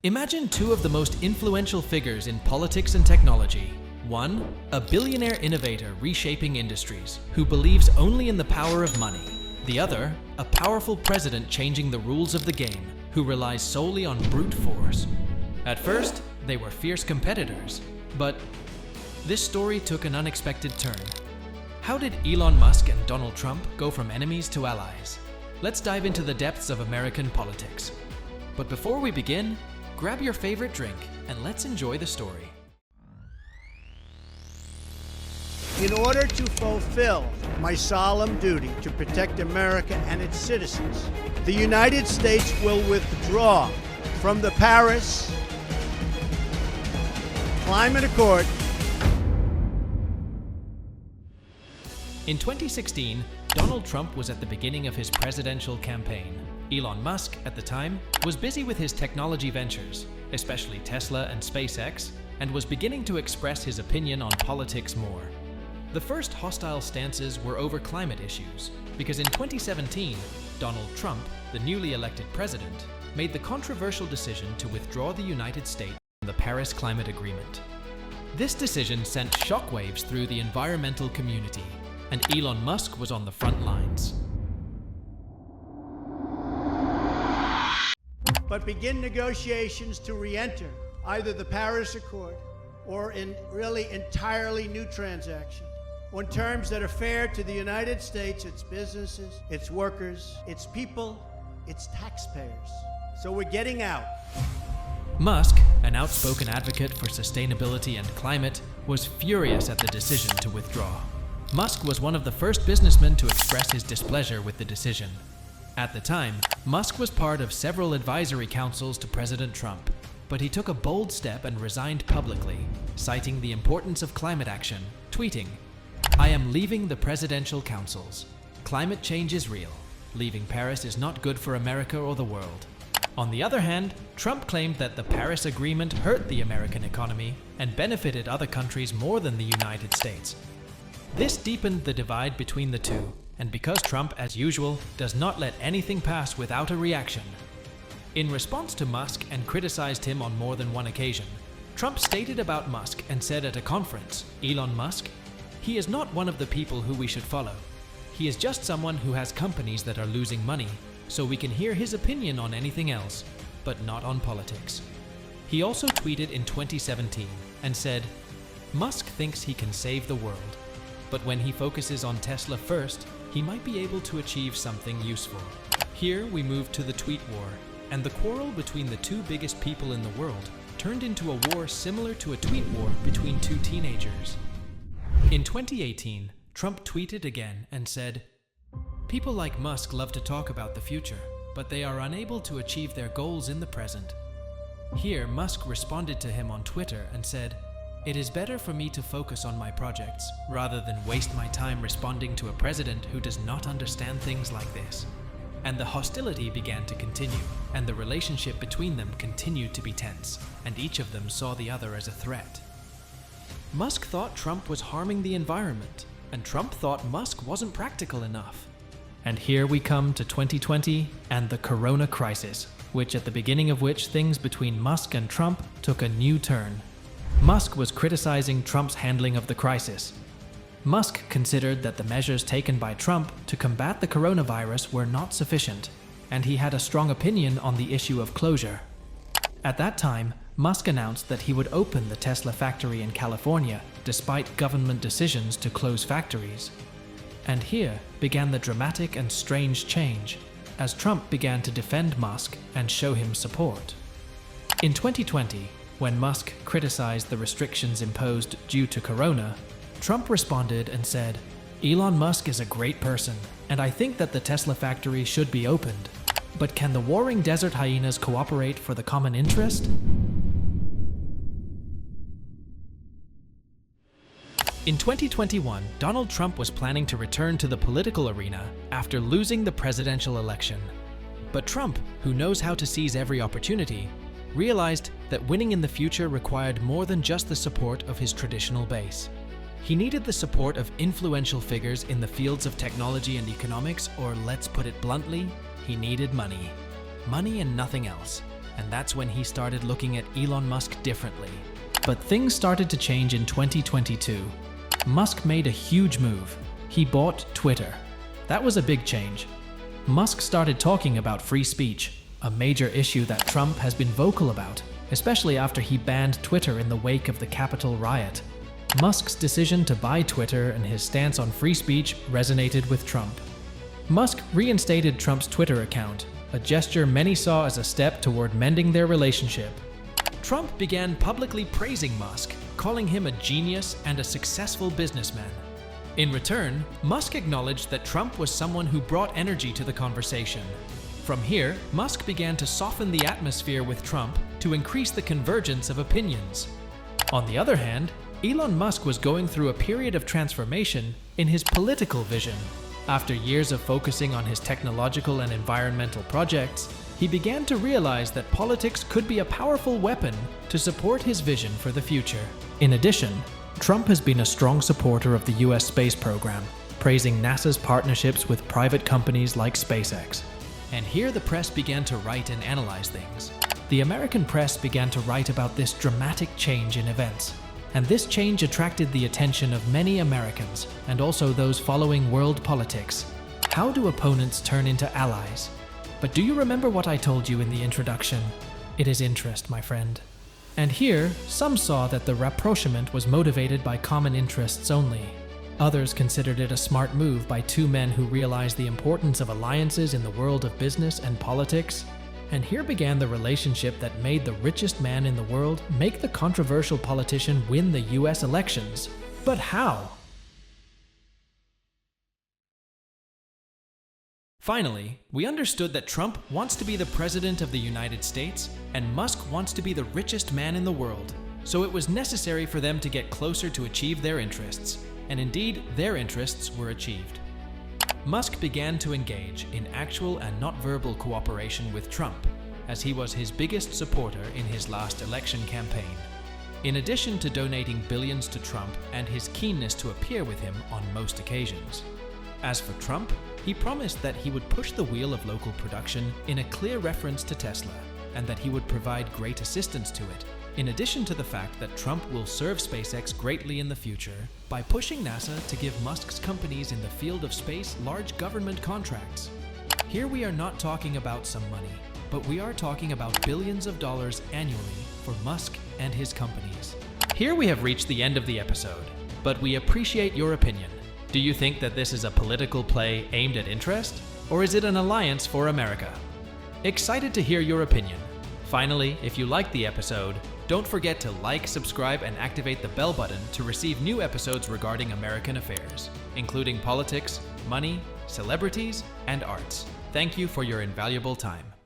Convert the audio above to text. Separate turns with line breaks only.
Imagine two of the most influential figures in politics and technology. One, a billionaire innovator reshaping industries, who believes only in the power of money. The other, a powerful president changing the rules of the game, who relies solely on brute force. At first, they were fierce competitors, but this story took an unexpected turn. How did Elon Musk and Donald Trump go from enemies to allies? Let's dive into the depths of American politics. But before we begin, grab your favorite drink and let's enjoy the story.
In order to fulfill my solemn duty to protect America and its citizens, the United States will withdraw from the Paris Climate Accord.
In 2016, Donald Trump was at the beginning of his presidential campaign. Elon Musk, at the time, was busy with his technology ventures, especially Tesla and SpaceX, and was beginning to express his opinion on politics more. The first hostile stances were over climate issues, because in 2017, Donald Trump, the newly elected president, made the controversial decision to withdraw the United States from the Paris Climate Agreement. This decision sent shockwaves through the environmental community, and Elon Musk was on the front lines.
But begin negotiations to re-enter either the Paris Accord or in really entirely new transaction on terms that are fair to the United States, its businesses, its workers, its people, its taxpayers. So we're getting out.
Musk, an outspoken advocate for sustainability and climate, was furious at the decision to withdraw. Musk was one of the first businessmen to express his displeasure with the decision. At the time, Musk was part of several advisory councils to President Trump, but he took a bold step and resigned publicly, citing the importance of climate action, tweeting, "I am leaving the presidential councils. Climate change is real. Leaving Paris is not good for America or the world." On the other hand, Trump claimed that the Paris Agreement hurt the American economy and benefited other countries more than the United States. This deepened the divide between the two, and because Trump, as usual, does not let anything pass without a reaction. In response to Musk and criticized him on more than one occasion, Trump stated about Musk and said at a conference, "Elon Musk, he is not one of the people who we should follow. He is just someone who has companies that are losing money, so we can hear his opinion on anything else, but not on politics." He also tweeted in 2017 and said, "Musk thinks he can save the world, but when he focuses on Tesla first, he might be able to achieve something useful." Here we move to the tweet war, and the quarrel between the two biggest people in the world turned into a war similar to a tweet war between two teenagers. In 2018, Trump tweeted again and said, "People like Musk love to talk about the future, but they are unable to achieve their goals in the present." Here, Musk responded to him on Twitter and said, "It is better for me to focus on my projects, rather than waste my time responding to a president who does not understand things like this." And the hostility began to continue, and the relationship between them continued to be tense, and each of them saw the other as a threat. Musk thought Trump was harming the environment, and Trump thought Musk wasn't practical enough. And here we come to 2020 and the Corona crisis, at the beginning of which things between Musk and Trump took a new turn. Musk was criticizing Trump's handling of the crisis. Musk considered that the measures taken by Trump to combat the coronavirus were not sufficient, and he had a strong opinion on the issue of closure. At that time, Musk announced that he would open the Tesla factory in California, despite government decisions to close factories. And here began the dramatic and strange change, as Trump began to defend Musk and show him support. In 2020, when Musk criticized the restrictions imposed due to Corona, Trump responded and said, "Elon Musk is a great person, and I think that the Tesla factory should be opened. But can the warring desert hyenas cooperate for the common interest?" In 2021, Donald Trump was planning to return to the political arena after losing the presidential election. But Trump, who knows how to seize every opportunity, realized that winning in the future required more than just the support of his traditional base. He needed the support of influential figures in the fields of technology and economics, or let's put it bluntly, he needed money. Money and nothing else. and that's when he started looking at Elon Musk differently. But things started to change in 2022. Musk made a huge move. He bought Twitter. That was a big change. Musk started talking about free speech, a major issue that Trump has been vocal about, especially after he banned Twitter in the wake of the Capitol riot. Musk's decision to buy Twitter and his stance on free speech resonated with Trump. Musk reinstated Trump's Twitter account, a gesture many saw as a step toward mending their relationship. Trump began publicly praising Musk, calling him a genius and a successful businessman. In return, Musk acknowledged that Trump was someone who brought energy to the conversation. From here, Musk began to soften the atmosphere with Trump to increase the convergence of opinions. On the other hand, Elon Musk was going through a period of transformation in his political vision. After years of focusing on his technological and environmental projects, he began to realize that politics could be a powerful weapon to support his vision for the future. In addition, Trump has been a strong supporter of the US space program, praising NASA's partnerships with private companies like SpaceX. And here the press began to write and analyze things. The American press began to write about this dramatic change in events. And this change attracted the attention of many Americans, and also those following world politics. How do opponents turn into allies? But do you remember what I told you in the introduction? It is interest, my friend. And here, some saw that the rapprochement was motivated by common interests only. Others considered it a smart move by two men who realized the importance of alliances in the world of business and politics. And here began the relationship that made the richest man in the world make the controversial politician win the US elections. But how? Finally, we understood that Trump wants to be the president of the United States and Musk wants to be the richest man in the world. So it was necessary for them to get closer to achieve their interests. And indeed, their interests were achieved. Musk began to engage in actual and not verbal cooperation with Trump, as he was his biggest supporter in his last election campaign. In addition to donating billions to Trump and his keenness to appear with him on most occasions. As for Trump, he promised that he would push the wheel of local production in a clear reference to Tesla, and that he would provide great assistance to it, in addition to the fact that Trump will serve SpaceX greatly in the future by pushing NASA to give Musk's companies in the field of space large government contracts. Here we are not talking about some money, but we are talking about billions of dollars annually for Musk and his companies. Here we have reached the end of the episode, but we appreciate your opinion. Do you think that this is a political play aimed at interest, or is it an alliance for America? Excited to hear your opinion. Finally, if you liked the episode, don't forget to like, subscribe, and activate the bell button to receive new episodes regarding American affairs, including politics, money, celebrities, and arts. Thank you for your invaluable time.